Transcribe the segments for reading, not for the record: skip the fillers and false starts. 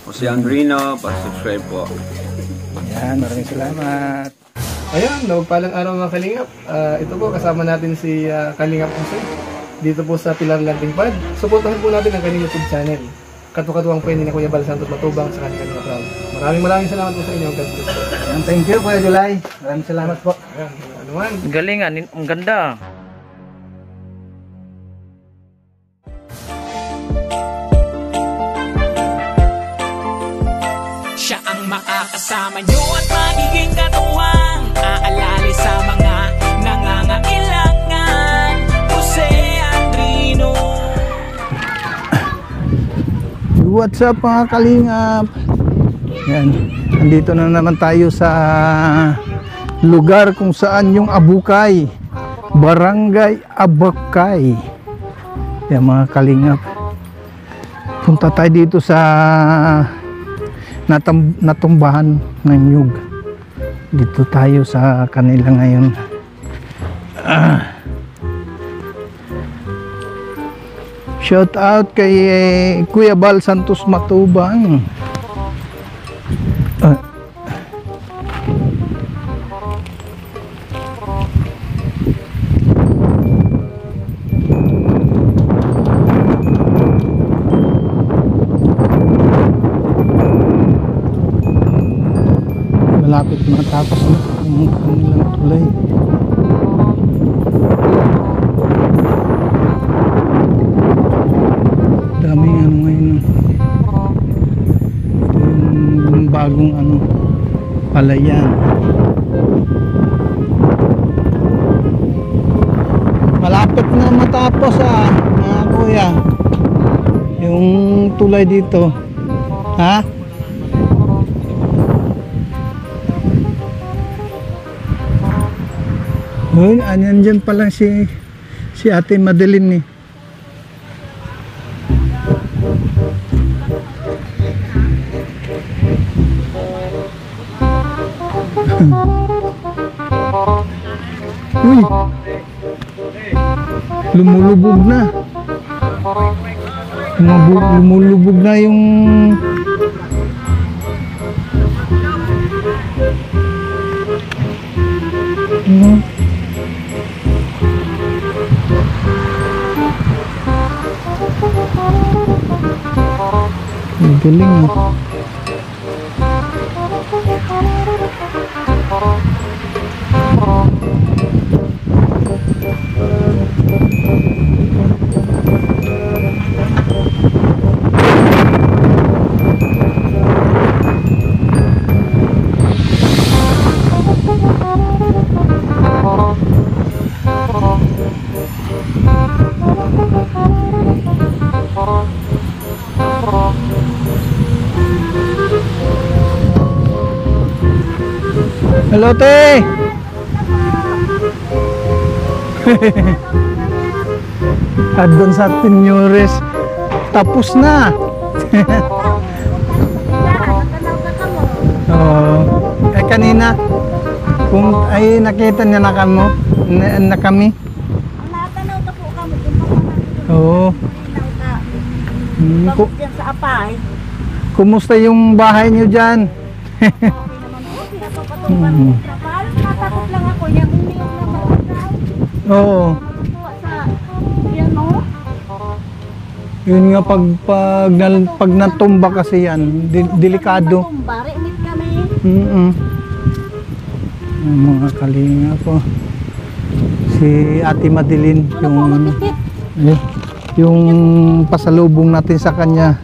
Si Andrino, pa-subscribe po. Yan, maraming salamat. Ayan, palang araw mga Kalingap. Ito po, kasama natin si Kalingap Jose dito po sa Pilar Landing Pad. Suportahan po natin ang kanyang YouTube channel. Katukatuwang po ni na Kuya Bal Santos Matubang sa kanyang proud. Maraming salamat po sa inyo. God bless po. Thank you, Kuya July. Maraming salamat po. Ayan, ano man. Galingan, ang ganda. Siya ang makakasama nyo at magiging katuwang aalali sa mga nangangailangan. Jose Andrino. What's up mga Kalingap? Yan, andito na naman tayo sa lugar kung saan yung Abukay, Barangay Abukay. Yan mga Kalingap, punta tayo dito sa natumbahan ng nyug. Dito tayo sa kanila ngayon. Shout out kay Kuya Bal Santos Matubang. Malapit matapos na ang kanilang tulay. Daming ano ngayon. Ito yung bagong ano, palayan. Malapit na matapos mga kuya. Yung tulay dito. Ha? Uy, anyan dyan pala si Ate Madeline eh. Uy, lumulubog na. Lumulubog na yung galing eh. Hello, te! Adon sa Pinyores. Tapos na! Oh, kanina, kung ay nakita niya na kami. Natanaw na po kami. Oo. Pagod yan sa apay. Kumusta yung bahay niyo dyan? Natakot lang ako niya kung niyong naman. Oo. Yun nga pag natumba kasi yan, delikado. Natumba, rinit kami. Yung mga kalinga po. Si Ate Madeline, yung pasalubong natin sa kanya.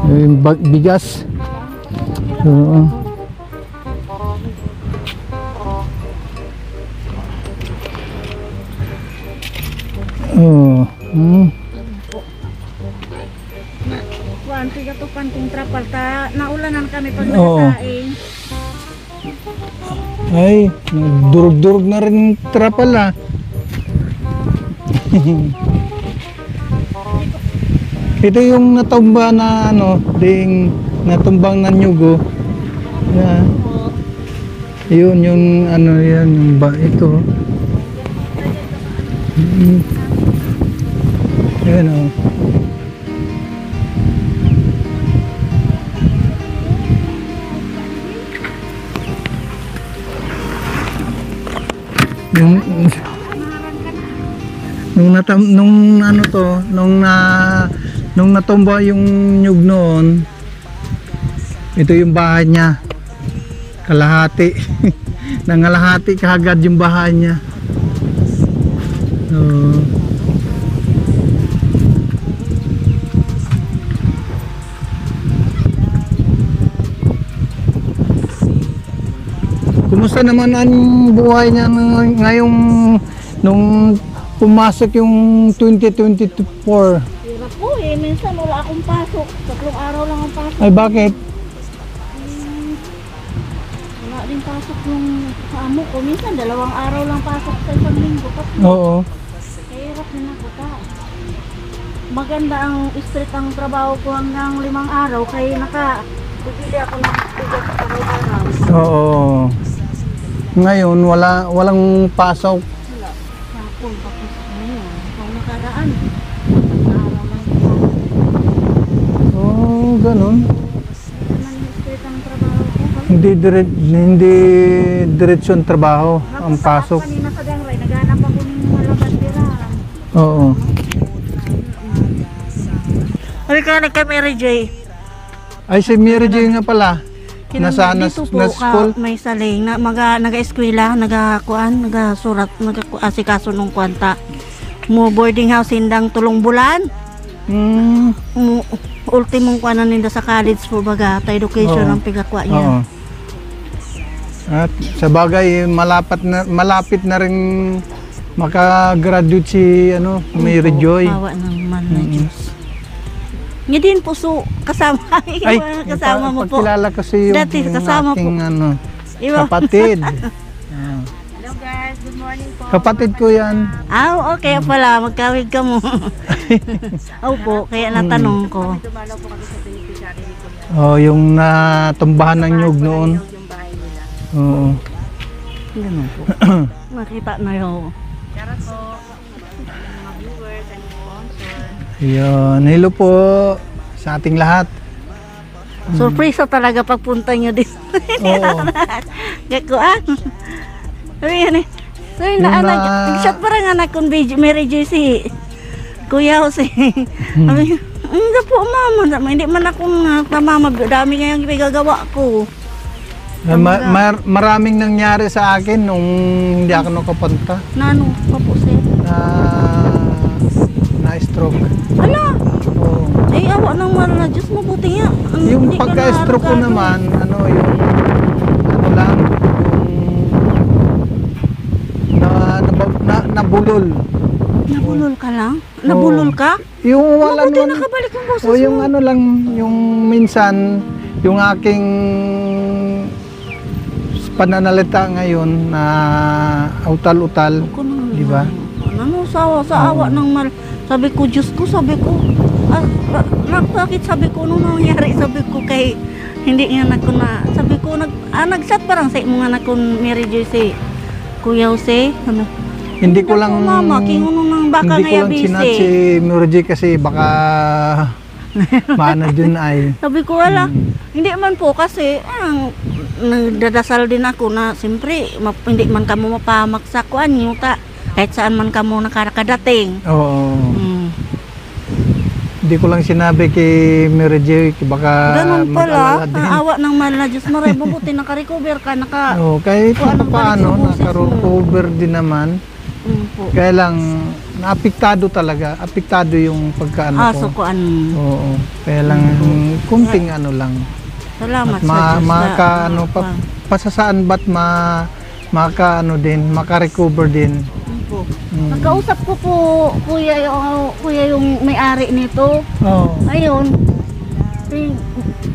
Yung bigas. Oo. Oh. Kuanti ka to panting trapal ta naulanan kami pag nakasaing. Ay, durug-durug na rin trapal ah. Ito yung natumba na ano, natumbang na nyugo. Yeah. Yun yung ano yan, yung ito. Ayan o. Yung, Naharang ka na. nung natumba yung nyug noon, ito yung bahay niya. Kalahati. Nangalahati kaagad yung bahay niya. So, kumusta naman ang buhay niya ngayong nung pumasok yung 2024? Hirap po eh. Minsan wala akong pasok. 3 araw lang ang pasok. Ay bakit? Wala din pasok yung amo ko. Minsan 2 araw lang pasok sa isang linggo. Oo. Hirap din ako ta. Maganda ang street ang trabaho ko hanggang 5 araw. Kaya bibili ako ng bigas sa araw-araw. Oo. Ngayon walang pasok. Wala. Sapon tapos ngayon. Kung nakaraan. Araw lang pasok. Oh, ganun. Naman yung street ang trabaho ko. Hindi diretsyon trabaho ang pasok. Kanina sa Gangray, naghanap ako ng malaban tirahan. Oo. Halika ka Mary J. Ay si Mary J nga pala. Nasa Dito po, school. may saling na naga-eskwela, nagasurat, nag-asikaso ng kwanta. Mo boarding house indang 3 bulan. Ultimong kuanan ninda sa college po baga, ta education Oo. ang pigakwa niya. Oo. At sa bagay malapit na rin makagraduate si Mary Joy. Kawa naman na Diyos. Nga din po kasama, kasama mo po. Pagkilala kasi yung Kasama aking Iba. kapatid. Hello guys, good morning po. Kapatid ko yan. Okay pala, magkawig ka mo. Opo, kaya natanong ko. Oh, yung natumbahan ng nyug noon. Oo. Ganun po. Nakita na yun. Yun. Hello po sa ating lahat. Surprise talaga pagpunta nyo dito. Oo. Gakuan. Sabi yan eh. Sabi na Yung anak, nag-shot parang anak kong Mary Joy si Kuya Jose. Sabi, hindi po mama, hindi man akong mama, dami nga yung gagawa ko. Maraming nangyari sa akin nung hindi ako nakapunta. Nano pa po sir? Na-stroke. Ala! Oo. Ay, awa nang mahal na Diyos, mabuti nga. Yung Hindi ka pagka-stroke ko naarugado. naman, nabulol. Nabulol ka lang? Nabulol ka? Yung wala Mabuti naman. nakabalik yung boses O yung mo. lang, yung minsan, yung aking pananalita ngayon na utal-utal, di ba? Ano, sa awa ng mal. Sabi ko, Diyos ko, sabi ko, bakit sabi ko, nung nangyari, sabi ko kay, hindi nga nako na, sabi ko, nag-chat parang sa imo nga nako Mary Joy si Kuya Jose. Ano? Hindi ko lang, Mama, kinguno nang baka hindi ko nga lang busy. sinat si Murji kasi baka maana dun ay. Sabi ko, wala. Hindi man po kasi, nagdadasal din ako na, siyempre, hindi man kamo mapamaksa ko, ta. Kahit saan man kamo nakakadating. Oo. Hindi ko lang sinabi kay Murji, baka Ganun pala, mag-alala din. naawa ng mahal na Diyos. Maray, mabuti naka-recover ka, Oo, kahit Kung anong paano, balik sa boses mo. naka-recover din naman. po. Kaya lang, naapektado talaga. Apektado yung pagkaano ko. Sukuan. Oo. Kaya lang, kunting ano lang. Salamat At pasasaan ba't maka-ano din, maka-recover din. Po. Nakausap ko po, kuya yung may-ari nito. Oo. Ayun.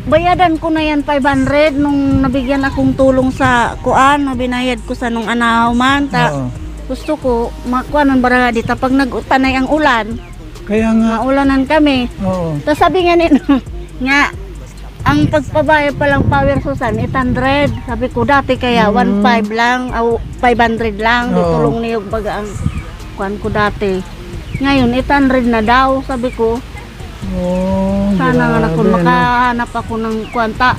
Bayadan ko na yan 500 nung nabigyan akong tulong sa kuan, na binayad ko sa nung anahaw man. Oo. Gusto ko makuanan bara dito pag nag-panay ang ulan. Kaya nga. Maulanan kami. Oo. Tapos sabi nga nito, nga, ang pagpabayad palang power susan, 800. Sabi ko, dati kaya 1.5 lang, o 500 lang. Oo. Ditulong niyo baga ang kuan ko dati. Ngayon, 800 na daw, sabi ko. Oh, Sana nga ako makahanap ako ng kwanta.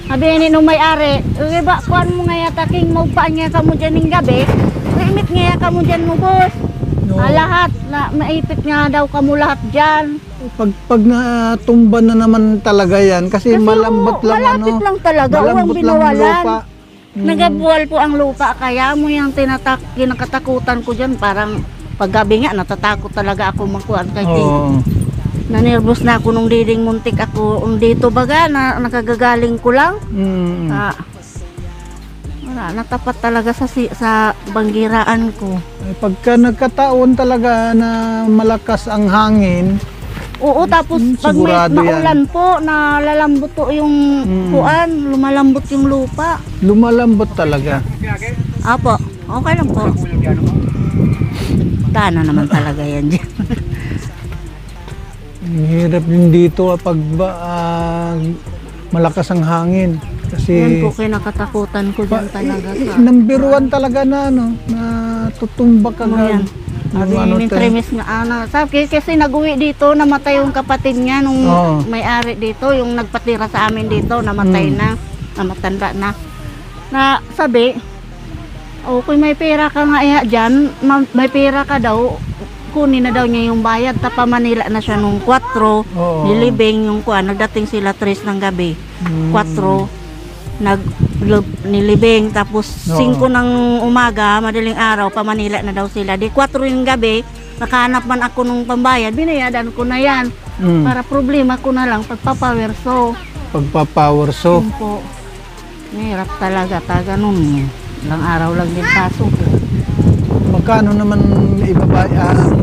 Sabi ni nung may-ari, ba, kuan mo nga yata king magpaan niya ka mo dyan ng gabi. maipit nga ka mo dyan mo, boss. No. Lahat, maipit nga daw ka mo lahat dyan. Pag natumba na naman talaga yan, kasi malambot lang malapit lang talaga, malambot lang ang binawalan. lupa. Nagabuwal po ang lupa, kaya mo yung kinakatakutan ko dyan, parang paggabi nga, natatakot talaga ako magkuhan kasi nanirvous na ako nung diding muntik ako dito baga, nakagagaling ko lang. Wala, natapat talaga sa banggiraan ko. Pagka nagkataon talaga na malakas ang hangin, oo, tapos pag maulan po, nalalambot po yung kuan, lumalambot yung lupa. lumalambot talaga. Apo, okay lang po. Tana naman talaga yan dyan. Ang hirap din dito pag malakas ang hangin. Kasi Yan po kinakatakutan ko dyan talaga. number 1 talaga na na tutumba ka Yan. Sabi ni Tremes nga, sabi kasi nag-uwi dito, namatay yung kapatid niya nung may-ari dito, yung nagpatira sa amin dito, namatay na, namatanda na. Na sabi, kung may pera ka nga dyan, may pera ka daw, kunin na daw niya yung bayad, tapa Manila na siya nung 4, nilibing yung kuan, nagdating sila 3 ng gabi, 4, nilibing, tapos 5 ng umaga, madaling araw, pa Manila na daw sila. Di 4 yung gabi, nakahanap man ako nung pambayad, binayadan ko na yan. Para problema ko na lang, pagpapawerso. Pagpapawerso. Yun po. Mahirap talaga, ganun. Ilang araw lang din pasok. Magkano naman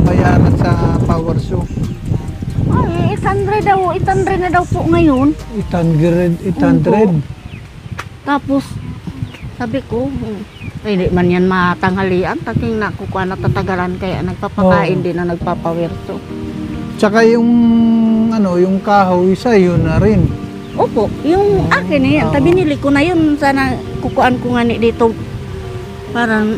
bayaran sa power show? Ay, 800 na daw po ngayon. 800. Tapos, sabi ko, hindi man yan matanghalian, taking nakukuha na tatagalan, kaya nagpapakain din na nagpapawerso. Tsaka yung yung kahoy sa'yo na rin. Opo, yung akin yan, binili ko na yun, sana kukuhaan ko nga dito. Parang,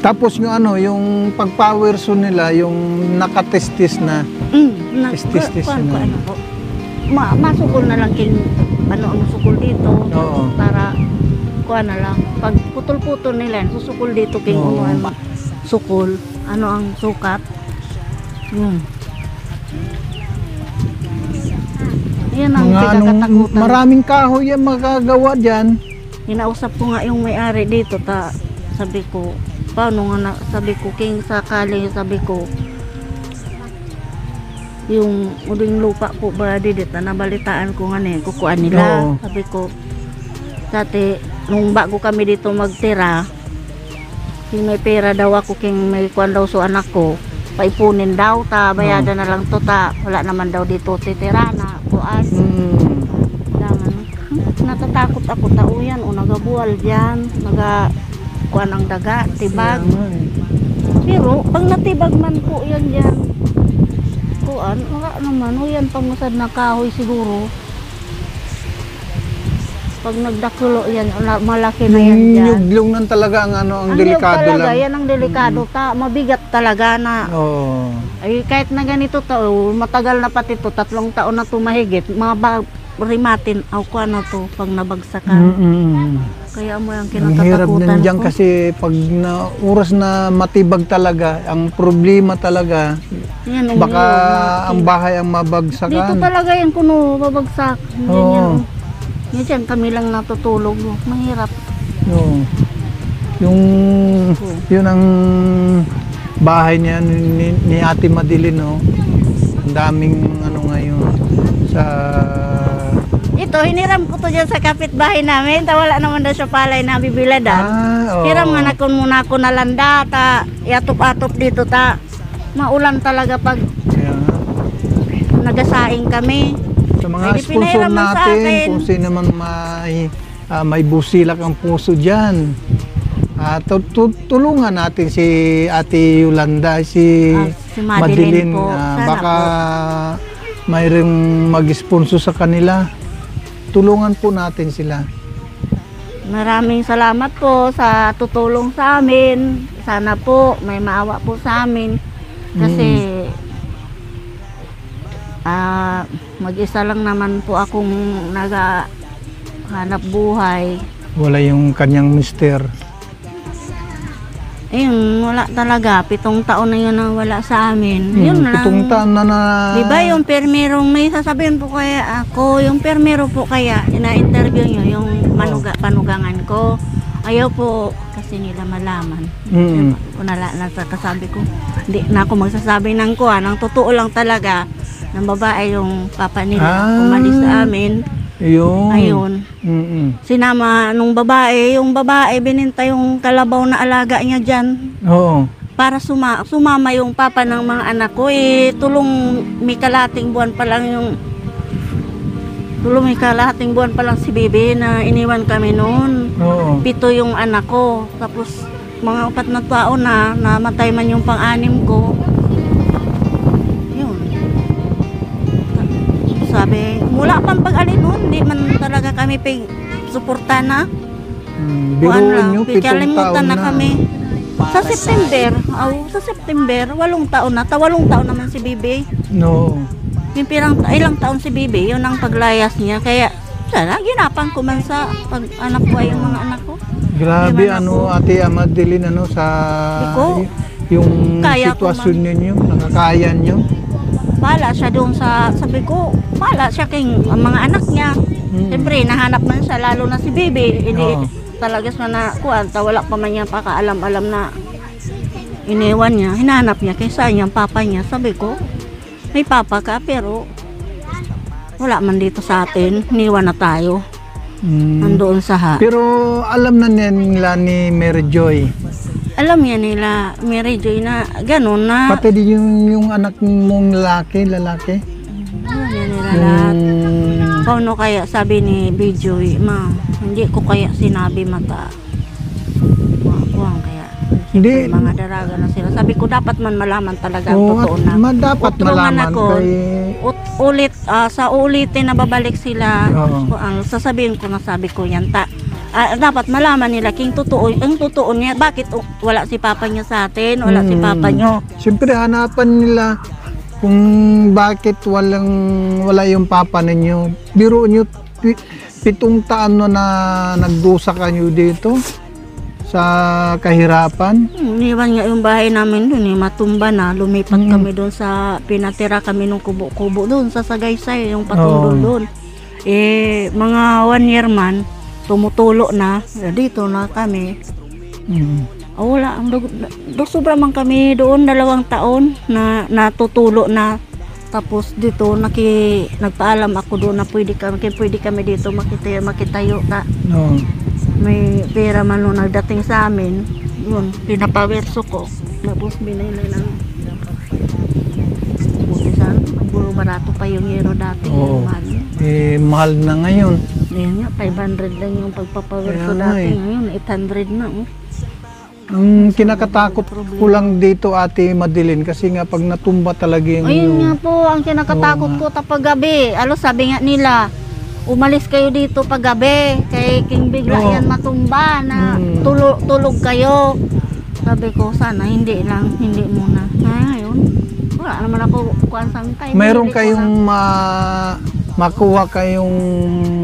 tapos yung yung pagpawerso nila, yung nakatestis na. Testis na. Masukol na lang king ang sukol dito. Para kuha na lang. Pag putol-putol nila, susukol dito king sukol. Ano ang sukat? Yan ang pinakatakutan. Maraming kahoy yan magagawa dyan. Hinausap ko nga yung may-ari dito, sabi ko, paano nga sabi ko, king sakali, sabi ko, yung uding lupa po ba dito na nabalitaan ko nga kukuha nila. Sabi ko, dati, nung bago kami dito magtira, yung may pera daw ako, king may kuhan daw so anak ko, paipunin daw, bayadan na lang to, wala naman daw dito titira na kuan. Natatakot ako, tauyan o nagabuwal dyan, kuan ang daga, tibag. Pero pag natibag man po yan dyan, kuan, wala naman, yan pangusad na kahoy siguro. Pag nagdakulo yan, malaki na yan dyan. Nyuglong nan talaga ang delikado talaga, lang. yan ang delikado, mabigat talaga na. Ay, kahit na ganito matagal na pati to, 3 taon na tumahigit, mga rimatin, kuan na to, pag nabagsakan. Kaya mo yung kinatatakutan ko. Ang hirap din dyan kasi pag oras na matibag talaga, ang problema talaga, yan, baka ang bahay ang mabagsakan. Dito talaga yan kuno babagsak. Yan. Yan kami lang natutulog. Mahirap. Yun ang bahay niya ni Ate Madeline, ang daming ngayon sa ito, hiniram ko to dyan sa kapitbahay namin. Wala naman daw siya palay na bibiladan. Hiram nga na kun muna ako nalanda, iatop-atop dito, maulan talaga pag nagasaing kami. Sa mga sponsor natin, kung sino naman may busilak ang puso dyan, tulungan natin si Ate Yolanda, si Madeline po. Baka mayroong mag-sponsor sa kanila. Tulungan po natin sila. Maraming salamat po sa tutulong sa amin. Sana po may maawa po sa amin. Kasi mag-isa lang naman po akong naghahanap buhay. Wala yung kanyang mister. Ayun, wala talaga. 7 taon na yun na wala sa amin. Yun lang. 7 taon na. Diba yung permerong may sasabihin po kaya ako, yung permero po kaya, ina-interview nyo yung panugangan ko. Ayaw po kasi nila malaman. Mm. Kung nakasabi ko, hindi na ako magsasabi ng kuha, ng totoo lang talaga, ng babae yung papa nila, umalis sa amin. Ayun. Sinama nung babae, yung babae bininta yung kalabaw na alaga niya dyan. Oo. Para sumama yung papa ng mga anak ko. May kalahating buwan pa lang si Bibi na iniwan kami noon. Oo. 7 yung anak ko. Tapos mga 4 na taon na namatay man yung pang-anim ko. Yun. Sabi, mula pang pag-alin noon, hindi man talaga kami suporta na. Biruin nyo, 7 kalimutan taon na kami. Sa September, 8 taon na. 8 taon naman si Bibi. No. Yung ilang taon si Bibi, yun ang paglayas niya. Kaya, sana, ginapang ko man sa pag-anak ko ay yung mga anak ko. Grabe, Ate Madeline, sa yung Kaya sitwasyon ninyo, nakakaya nyo. Bala siya doon sabi ko, bala siya king mga anak niya. Siyempre, nahanap man siya, lalo na si Bibi. Hindi talaga siya na kuwan, wala pa man niya pakaalam-alam na iniwan niya. Hinahanap niya kaysa niyang papa niya. Sabi ko, may papa ka pero wala man dito sa atin. Iniwan na tayo. Nandoon sa Pero alam na nila ni Mary Joy. Alam yan nila, Mary Joy, na gano'n na. Pati din yung anak mong lalaki. Alam yan nila lahat. Paano kaya sabi ni Bijoy, ma, hindi ko kaya sinabi mata. Buwang kaya. Hindi. Mga daraga na sila. Sabi ko, dapat man malaman talaga ang totoo na. Dapat malaman ako, sa ulitin na babalik sila, sasabihin ko na sabi ko yan, dapat malaman nila ang totoo niya. Bakit wala si papa niya sa atin? Wala si papa niyo. Siyempre, hanapan nila kung bakit wala yung papa ninyo. Biro nyo, 7 taon na nagdusa kayo dito sa kahirapan. Iniwan nga yung bahay namin doon, matumba na. Lumipat kami doon pinatira kami nung kubo-kubo doon sa Sagaysay, yung patundol doon. Mga 1 year man, tumutulo na, dito na kami. Wala, sobra man kami doon, 2 taon na natutulo na. Tapos dito, nagpaalam ako doon na pwede kami dito makitayo na. May pera man nung nagdating sa amin, yun, pinapawerso ko. Tapos binilay ng butisan, barato pa yung hero dati. Mahal na ngayon. Ayan nga, 500 lang yung pagpapawerso dati. Ngayon, 800 na. Ang kinakatakot ko lang dito, Ate Madeline, kasi nga pag natumba talaga yung... Ayun nga po, ang kinakatakot ko tapag gabi. Sabi nga nila, umalis kayo dito pag gabi, kay king bigla yan matumba na tulog kayo. Sabi ko, sana hindi muna. Ngayon, wala naman ako kuhaan sa time. Mayroon kayong makuha kayong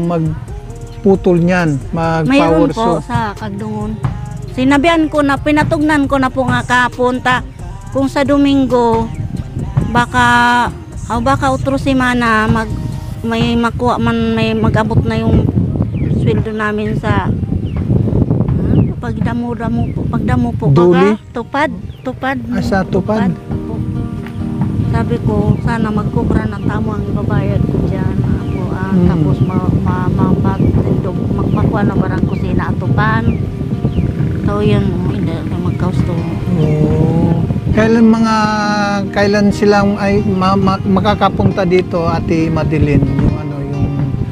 magputol niyan, mag-power mayroon po sa Kagdungon. Sinabihan ko na, pinatugnan ko na po nga kapunta. Kung sa Domingo, baka otro semana may makuha man, may mag-abot na yung sweldo namin sa pagdamo po Duli? Tupad. Sa tupad? Sabi ko, sana magkubra na tamo ang ibabayad ko dyan. Tapos magpakuha na barang kusina atupan. So yun, hindi magkausto. Kailan silang ay makakapunta dito, Ate Madeline?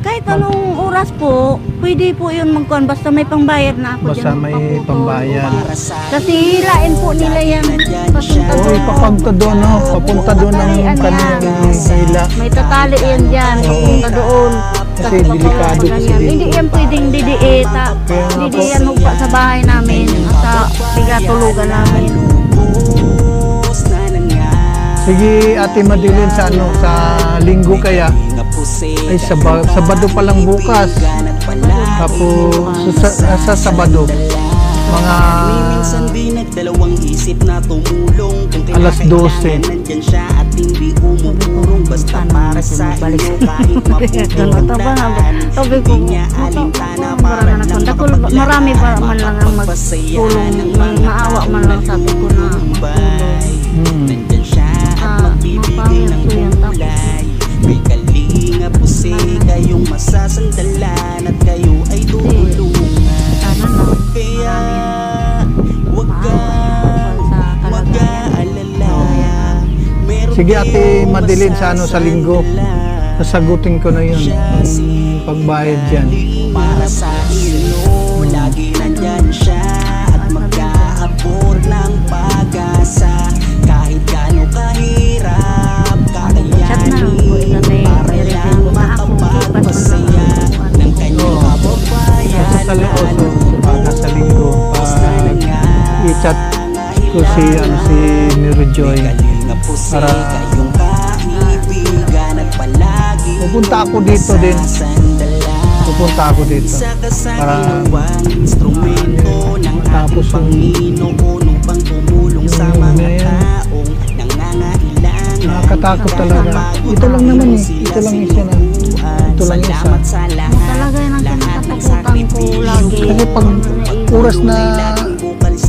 Kahit anong oras po, pwede po yun magkuhan. Basta may pangbayad na ako. Basta may pambayad. Kasi hilain po nila yan. Papunta doon, papunta doon ang kanilang hila. May tatali yan dyan, papunta doon. Kasi delikado kasi dito. Hindi yan pwedeng didiita. Hindi yan hugpa sa bahay namin. Sa bigatulugan namin. Sige, Ate Madeline, sa linggo kaya? Ay, Sabado pa lang bukas. Tapos sa Sabado. mga minsan di nagdalawang isip na tumulong. Kung alas 12. kailangan nandyan siya at hindi umurong. Basta para sa inyo kahit maputulong daan. Hindi niya alintana para lang makapaglaan. Marami pa man lang ang magtulong, maawa man lang sabi ko na Nandyan siya at magbibigay ng kulay. May kalinga pusi kayong masasandalan at kayo ay tutulungan. Kaya wag kang mag-aalala. Meron sige Ate kayong Madeline sa ano sa linggo. Sasagutin ko na yun yung pagbayad dyan. para sa inyo, lagi nandyan siya at mag-aabot ng pag-asa. Kahit gaano kahirap, kakayanin para lang makapagpasaya ng kanyang kababayan. Sa linggo, i-chat ko si Miro Joy para pupunta ako dito din. Pupunta ako dito para tapos yung nakakatakot talaga. Ito lang naman eh. Ito lang isa na. Ito lang isa. talaga yun ang kinakatakutan ko lagi. Kasi pag oras na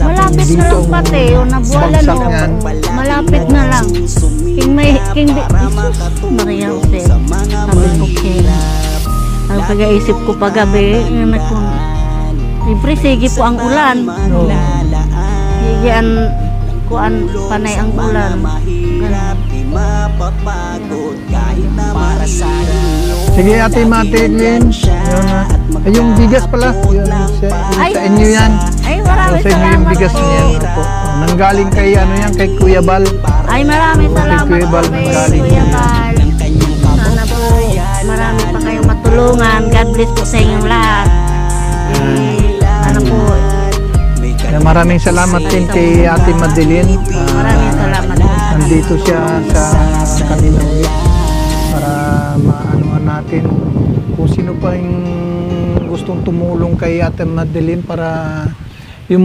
Malapit na lang pati, yung nabuwalan bagsak mo. yan. Malapit na lang. King Jesus Maria Jose. Sabi ko kaya. Ang pag-aisip ko pagabi, siyempre sige po ang ulan. Sige ang kuan panay ang ulan. sige Ate Madeline. Yun na. Ay, yung bigas pala. Yun, sa inyo yan. Ay, maraming Sa inyo yung salamat bigas po. niyan. Opo. Nanggaling kay kay Kuya Bal. Ay, maraming salamat Kuya po Bal, kay galing. Kuya Bal. Sana po marami pa kayong matulungan. God bless po sa inyong lahat. Ano po, Maraming salamat din kay Ate Madeline. maraming salamat po. Nandito siya sa kanila ulit para maanuhan natin kung sino pa yung gustong tumulong kay Ate Madeline para